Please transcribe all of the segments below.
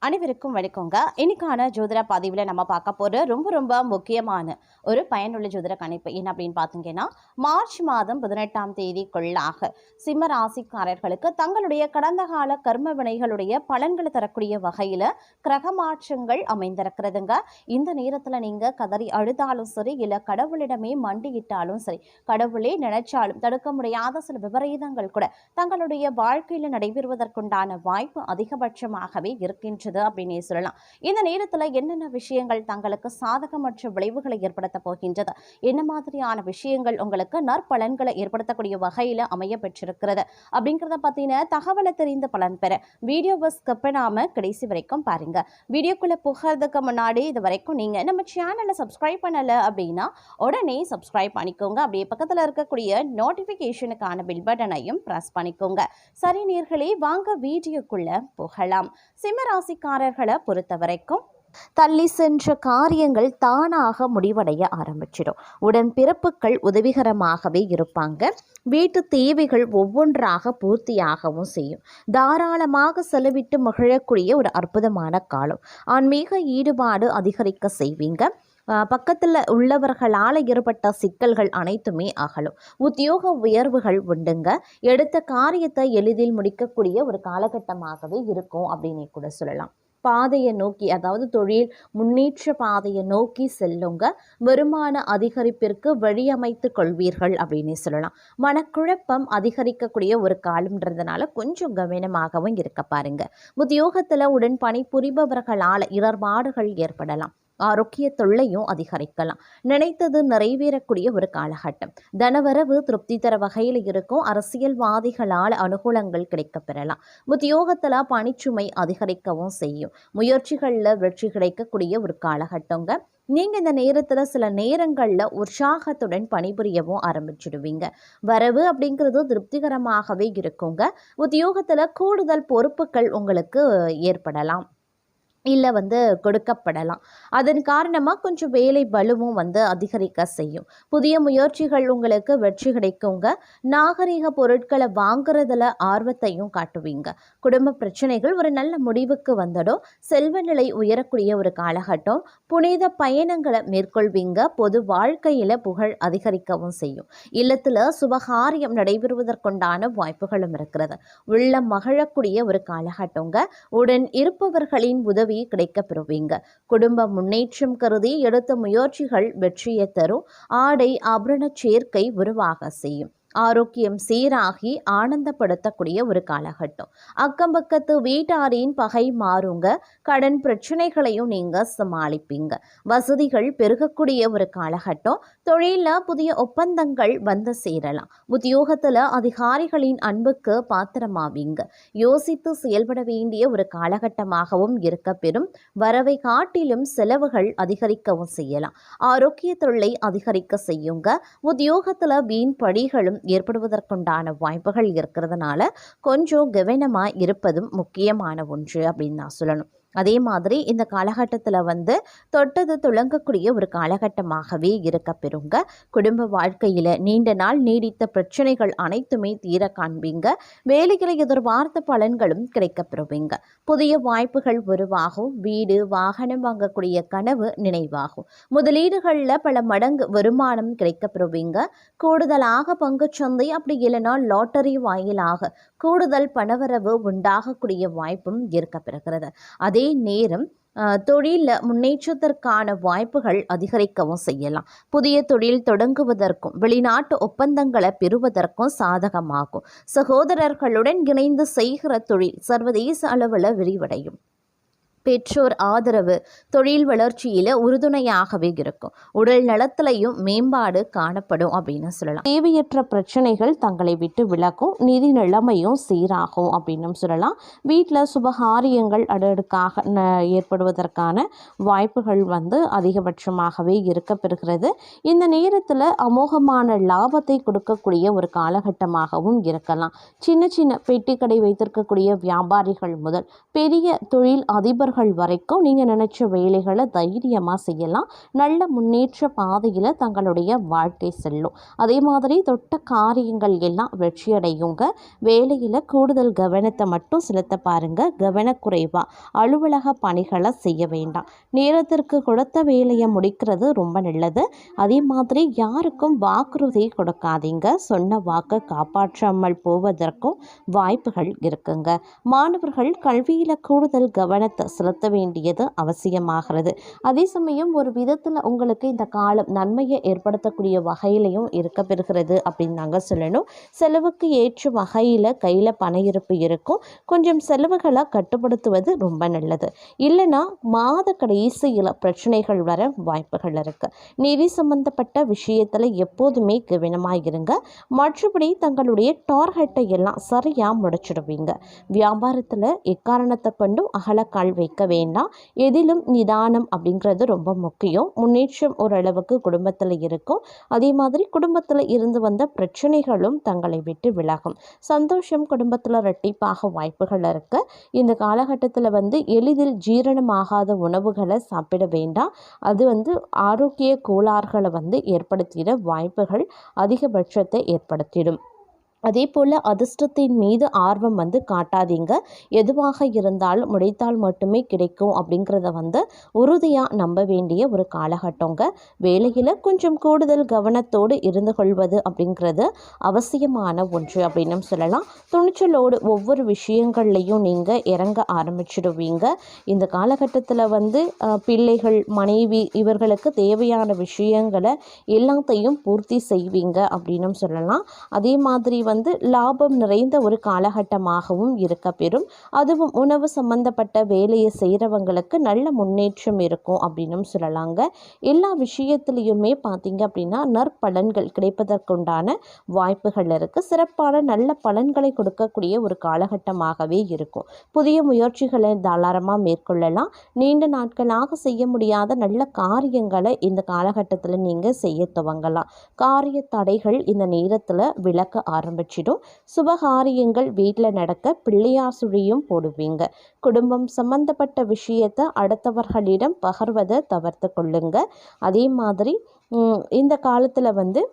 அனைவருக்கும் வணக்கங்க. இன்னைக்கான ஜோதிட பதிவில் நம்ம பார்க்க போகிற ரொம்ப முக்கியமான ஒரு பயனுள்ள ஜோதிட கணிப்பு என்ன அப்படின்னு பார்த்தீங்கன்னா, மார்ச் மாதம் 18ஆம் தேதிக்குள்ளாக சிம்ம ராசிக்காரர்களுக்கு தங்களுடைய கடந்த கால கர்ம வினைகளுடைய பலன்களை தரக்கூடிய வகையில் கிரக மாற்றங்கள் அமைந்திருக்கிறதுங்க. இந்த நேரத்தில் நீங்கள் கதறி அழுதாலும் சரி, இல்லை கடவுளிடமே மண்டியிட்டாலும் சரி, கடவுளே நினைச்சாலும் தடுக்க முடியாத சில விபரீதங்கள் கூட தங்களுடைய வாழ்க்கையில் நடைபெறுவதற்குண்டான வாய்ப்பு அதிகபட்சமாகவே இருக்கின்றது அப்படின்னே சொல்லலாம். இந்த நேரத்தில் என்னென்ன விஷயங்கள் தங்களுக்கு சாதகமற்ற விளைவுகளை ஏற்படுத்த போகின்றது, என்ன மாதிரியான விஷயங்கள் உங்களுக்கு நற்பலன்களை ஏற்படுத்தக்கூடிய வகையில் அமைய பெற்றிருக்கிறது அப்படிங்கிறத பற்றின தகவலை தெரிந்து பலன் பெற வீடியோவை ஸ்கிப் பண்ணாம கடைசி வரைக்கும் பாருங்க. வீடியோக்குள்ள புகிறதுக்கு முன்னாடி இது வரைக்கும் நீங்க நம்ம சேனலை சப்ஸ்கிரைப் பண்ணல அப்படின்னா உடனே சப்ஸ்கிரைப் பண்ணிக்கோங்க. அப்படியே பக்கத்தில் இருக்கக்கூடிய நோட்டிபிகேஷனுக்கான பில் பட்டனையும் பிரஸ் பண்ணிக்கோங்க. சரி நேயர்களே, வாங்க வீடியோக்குள்ள புகழலாம். சிம்மராசிக்காரர்களை பொறுத்த வரைக்கும் தள்ளி சென்ற காரியங்கள் தானாக முடிவடைய ஆரம்பிச்சிடும். உடன்பிறப்புகள் உதவிகரமாகவே இருப்பாங்க. வீட்டு தேவைகள் ஒவ்வொன்றாக பூர்த்தியாகவும் செய்யும். தாராளமாக செலவிட்டு மகிழக்கூடிய ஒரு அற்புதமான காலம். ஆன்மீக ஈடுபாடு அதிகரிக்க செய்வீங்க. பக்கத்தில் உள்ளவர்களால் ஏற்பட்ட சிக்கல்கள் அனைத்துமே அகலும். உத்தியோக உயர்வுகள் உண்டுங்க. எடுத்த காரியத்தை எளிதில் முடிக்கக்கூடிய ஒரு காலகட்டமாகவே இருக்கும் அப்படின்னு கூட சொல்லலாம். பாதையை நோக்கி, அதாவது தொழில் முன்னேற்ற பாதையை நோக்கி செல்லுங்க. வருமான அதிகரிப்பிற்கு வழியமைத்து கொள்வீர்கள் அப்படின்னு சொல்லலாம். மனக்குழப்பம் அதிகரிக்கக்கூடிய ஒரு காலம்ன்றதுனால கொஞ்சம் கவனமாகவும் இருக்க பாருங்க. உத்தியோகத்தில் உடன் பணிபுரிபவர்களால் இடர்பாடுகள் ஏற்படலாம். ஆரோக்கிய தொல்லையும் அதிகரிக்கலாம். நினைத்தது நிறைவேறக்கூடிய ஒரு காலகட்டம். தனவரவு திருப்தி தர வகையில் இருக்கும். அரசியல்வாதிகளால் அனுகூலங்கள் கிடைக்க பெறலாம். உத்தியோகத்தில் பணிச்சுமை அதிகரிக்கவும் செய்யும். முயற்சிகளில் வெற்றி கிடைக்கக்கூடிய ஒரு காலகட்டங்க. நீங்கள் இந்த நேரத்தில் சில நேரங்களில் உற்சாகத்துடன் பணிபுரியவும் ஆரம்பிச்சிடுவீங்க. வரவு அப்படிங்கிறது திருப்திகரமாகவே இருக்குங்க. உத்தியோகத்தில் கூடுதல் பொறுப்புகள் உங்களுக்கு ஏற்படலாம், இல்லை கொடுக்கப்படலாம். அதன் காரணமாக கொஞ்சம் வேலை பலுவும் அதிகரிக்க செய்யும். புதிய முயற்சிகள் உங்களுக்கு வெற்றி கிடைக்குங்க. நாகரிக பொருட்களை வாங்குறதுல ஆர்வத்தையும் காட்டுவீங்க. குடும்ப பிரச்சனைகள் ஒரு நல்ல முடிவுக்கு வந்துடும். செல்வ நிலை உயரக்கூடிய ஒரு காலகட்டம். புனித பயணங்களை மேற்கொள்வீங்க. பொது வாழ்க்கையில் புகழ் அதிகரிக்கவும் செய்யும். இல்லத்தில் சுபகாரியம் நடைபெறுவதற்குண்டான வாய்ப்புகளும் இருக்கிறது. உள்ளம் மகிழக்கூடிய ஒரு காலகட்டங்க. உடன் இருப்பவர்களின் உதவி கிடைக்க பெறுவீங்க. குடும்ப முன்னேற்றம் கருதி எடுத்த முயற்சிகள் வெற்றியை தரும். ஆடை ஆபரண சேர்க்கை உருவாக செய்யும். ஆரோக்கியம் சீராகி ஆனந்தப்படுத்தக்கூடிய ஒரு காலகட்டம். அக்கம் பக்கத்து வீட்டாரின் பகை மாறுங்க. கடன் பிரச்சனைகளையும் நீங்க சமாளிப்பீங்க. வசதிகள் பெருகக்கூடிய ஒரு காலகட்டம். தொழிலில் புதிய ஒப்பந்தங்கள் சேரலாம். உத்தியோகத்தில் அதிகாரிகளின் அன்புக்கு பாத்திரமாவீங்க. யோசித்து செயல்பட வேண்டிய ஒரு காலகட்டமாகவும் இருக்க பெறும். வரவை காட்டிலும் செலவுகள் அதிகரிக்கவும் செய்யலாம். ஆரோக்கிய தொல்லை அதிகரிக்க செய்யுங்க. உத்தியோகத்தில் வீண் படிகளும் ஏற்படுவதற்குண்டான வாய்ப்புகள் இருக்கிறதுனால கொஞ்சம் கவனமாக இருப்பதும் முக்கியமான ஒன்று அப்படின்னு நான் சொல்லணும். அதே மாதிரி இந்த காலகட்டத்தில் தொட்டது துளங்கக்கூடிய ஒரு காலகட்டமாகவே இருக்க பெறுங்க. குடும்ப வாழ்க்கையில் நீண்ட நாள் நீடித்த பிரச்சனைகள் அனைத்துமே தீர காண்பீங்க. வேலைகளை எதிர்பார்த்த பலன்களும் கிடைக்க பெறுவீங்க. புதிய வாய்ப்புகள் உருவாகும். வீடு வாகனம் வாங்கக்கூடிய கனவு நினைவாகும். முதலீடுகளில் பல மடங்கு வருமானம் கிடைக்க பெறுவீங்க. கூடுதலாக பங்குச்சந்தை அப்படி இல்லைனா லாட்டரி வாயிலாக கூடுதல் பணவரவு உண்டாகக்கூடிய வாய்ப்பும் இருக்க பெறுகிறது. அதே நேரம் தொழிலில் முன்னேற்றத்திற்கான வாய்ப்புகள் அதிகரிக்கவும் செய்யலாம். புதிய தொழில் தொடங்குவதற்கும் வெளிநாட்டு ஒப்பந்தங்களை பெறுவதற்கும் சாதகமாகும். சகோதரர்களுடன் இணைந்து செய்கிற தொழில் சர்வதேச அளவில் விரிவடையும். பெற்றோர் ஆதரவு தொழில் வளர்ச்சியில் உறுதுணையாகவே இருக்கும். உடல் நலத்திலையும் மேம்பாடு காணப்படும் அப்படின்னு சொல்லலாம். தேவையற்ற பிரச்சனைகள் தங்களை விட்டு விலகும். நிதி நிலைமையும் சீராகும் அப்படின்னு சொல்லலாம். வீட்டில் சுபகாரியங்கள் அடுக்காக ஏற்படுவதற்கான வாய்ப்புகள் அதிகபட்சமாகவே இருக்க பெறுகிறது. இந்த நேரத்தில் அமோகமான லாபத்தை கொடுக்கக்கூடிய ஒரு காலகட்டமாகவும் இருக்கலாம். சின்ன சின்ன பெட்டி கடை வைத்திருக்கக்கூடிய வியாபாரிகள் முதல் பெரிய தொழில் அதிபர்கள் ஆண்டுகள் வரைக்கும் நீங்கள் நினச்ச வேலைகளை தைரியமாக செய்யலாம். நல்ல முன்னேற்ற பாதையில் தங்களுடைய வாழ்க்கை செல்லும். அதே மாதிரி தொட்ட காரியங்கள் எல்லாம் வெற்றியடையுங்க. வேலையில் கூடுதல் கவனத்தை மட்டும் செலுத்த பாருங்கள். கவனக்குறைவாக அலுவலக பணிகளை செய்ய வேண்டாம். நேரத்திற்கு கொடுத்த வேலையை முடிக்கிறது ரொம்ப நல்லது. அதே மாதிரி யாருக்கும் வாக்குறுதி கொடுக்காதீங்க. சொன்ன வாக்கை காப்பாற்றாமல் போவதற்கும் வாய்ப்புகள் இருக்குங்க. மாணவர்கள் கல்வியில் கூடுதல் கவனத்தை செலுத்த வேண்டியது அவசியமாகிறது. அதே சமயம் ஒரு விதத்தில் உங்களுக்கு இந்த காலம் நன்மையை ஏற்படுத்தக்கூடிய வகையிலையும் இருக்க பெறுகிறது அப்படின்னு நாங்கள் சொல்லணும். செலவுக்கு ஏற்ற வகையில் கையில் பண இருப்பு இருக்கும். கொஞ்சம் செலவுகளை கட்டுப்படுத்துவது ரொம்ப நல்லது. இல்லைன்னா மாத கடைசியில் பிரச்சனைகள் வர வாய்ப்புகள் இருக்கு. நிதி சம்பந்தப்பட்ட விஷயத்தில் எப்போதுமே கவனமாக இருங்க. மற்றபடி தங்களுடைய டார்கெட்டை எல்லாம் சரியாக முடிச்சிடுவீங்க. வியாபாரத்தில் எக்காரணத்தை கொண்டும் அகலக்கால் வைக்க வேண்டாம். எதிலும் நிதானம் அப்படிங்கிறது ரொம்ப முக்கியம். முன்னேற்றம் ஓரளவுக்கு குடும்பத்தில் இருக்கும். அதே மாதிரி குடும்பத்தில் இருந்து வந்த பிரச்சனைகளும் தங்களை விட்டு விலகும். சந்தோஷம் குடும்பத்தில் இரட்டிப்பாக வாய்ப்புகள் இருக்கு. இந்த காலகட்டத்தில் எளிதில் ஜீரணமாகாத உணவுகளை சாப்பிட வேண்டாம். அது ஆரோக்கிய கோளாறுகளை ஏற்படுத்திட வாய்ப்புகள் அதிகபட்சத்தை ஏற்படுத்திடும். அதே போல் அதிர்ஷ்டத்தின் மீது ஆர்வம் காட்டாதீங்க. எதுவாக இருந்தாலும் முடித்தால் மட்டுமே கிடைக்கும் அப்படிங்கிறத உறுதியாக நம்ப வேண்டிய ஒரு காலகட்டங்க. வேலையில் கொஞ்சம் கூடுதல் கவனத்தோடு இருந்து கொள்வது அப்படிங்கிறது அவசியமான ஒன்று அப்படின்னு சொல்லலாம். துணிச்சலோடு ஒவ்வொரு விஷயங்கள்லையும் நீங்கள் இறங்க ஆரம்பிச்சிடுவீங்க. இந்த காலகட்டத்தில் பிள்ளைகள், மனைவி இவர்களுக்கு தேவையான விஷயங்களை எல்லாத்தையும் பூர்த்தி செய்வீங்க அப்படின்னு சொல்லலாம். அதே மாதிரி லாபம் நிறைந்த ஒரு காலகட்டமாகவும் இருக்க பெறும். அதுவும் உணவு சம்பந்தப்பட்ட வேலையை செய்கிறவங்களுக்கு நல்ல முன்னேற்றம் இருக்கும் அப்படின்னு சொல்லலாங்க. எல்லா விஷயத்துலையுமே பார்த்தீங்க அப்படின்னா நற்பலன்கள் கிடைப்பதற்குண்டான வாய்ப்புகள் இருக்குது. சிறப்பான நல்ல பலன்களை கொடுக்கக்கூடிய ஒரு காலகட்டமாகவே இருக்கும். புதிய முயற்சிகளை தாராளமாக மேற்கொள்ளலாம். நீண்ட நாட்களாக செய்ய முடியாத நல்ல காரியங்களை இந்த காலகட்டத்தில் நீங்கள் செய்ய துவங்கலாம். காரிய தடைகள் இந்த நேரத்தில் விலக்க ஆரம்பிச்சிடும். சுபகாரியங்கள் வீட்டில் நடக்க பிள்ளையார் சுழியும் போடுவீங்க. குடும்பம் சம்பந்தப்பட்ட விஷயத்தை அடுத்தவர்களிடம் பகிர்வதை தவிர்த்து கொள்ளுங்க. அதே மாதிரி இந்த காலத்தில்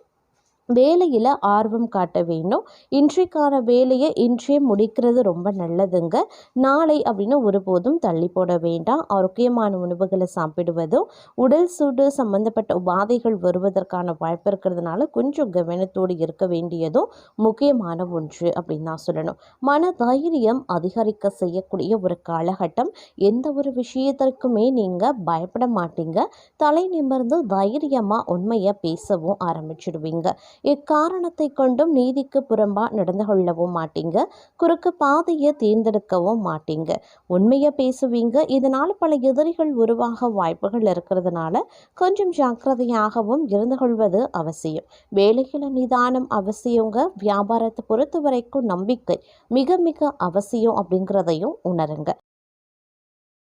வேலையில் ஆர்வம் காட்ட வேணும். இன்றைக்கான வேலையை இன்றே முடிக்கிறது ரொம்ப நல்லதுங்க. நாளை அப்படின்னு ஒருபோதும் தள்ளி போட வேண்டாம். ஆரோக்கியமான உணவுகளை சாப்பிடுவதும் உடல் சூடு சம்பந்தப்பட்ட உபாதைகள் வருவதற்கான வாய்ப்பு இருக்கிறதுனால கொஞ்சம் கவனத்தோடு இருக்க வேண்டியதும் முக்கியமான ஒன்று அப்படின்னு தான் சொல்லணும். மன தைரியம் அதிகரிக்க செய்யக்கூடிய ஒரு காலகட்டம். எந்த ஒரு விஷயத்திற்குமே நீங்கள் பயப்பட மாட்டீங்க. தலை நிமிர்ந்து தைரியமாக உண்மையை பேசவும் ஆரம்பிச்சிடுவீங்க. எக்காரணத்தை கொண்டும் நீதிக்கு புறம்பா நடந்து கொள்ளவும் மாட்டீங்க. குறுக்கு பாதையை தேர்ந்தெடுக்கவும் மாட்டீங்க. உண்மையை பேசுவீங்க. இதனால் பல எதிரிகள் உருவாக வாய்ப்புகள் இருக்கிறதுனால கொஞ்சம் ஜாக்கிரதையாகவும் இருந்து கொள்வது அவசியம். வேலையில் நிதானம் அவசியங்க. வியாபாரத்தை பொறுத்த வரைக்கும் நம்பிக்கை மிக மிக அவசியம் அப்படிங்கிறதையும் உணருங்க.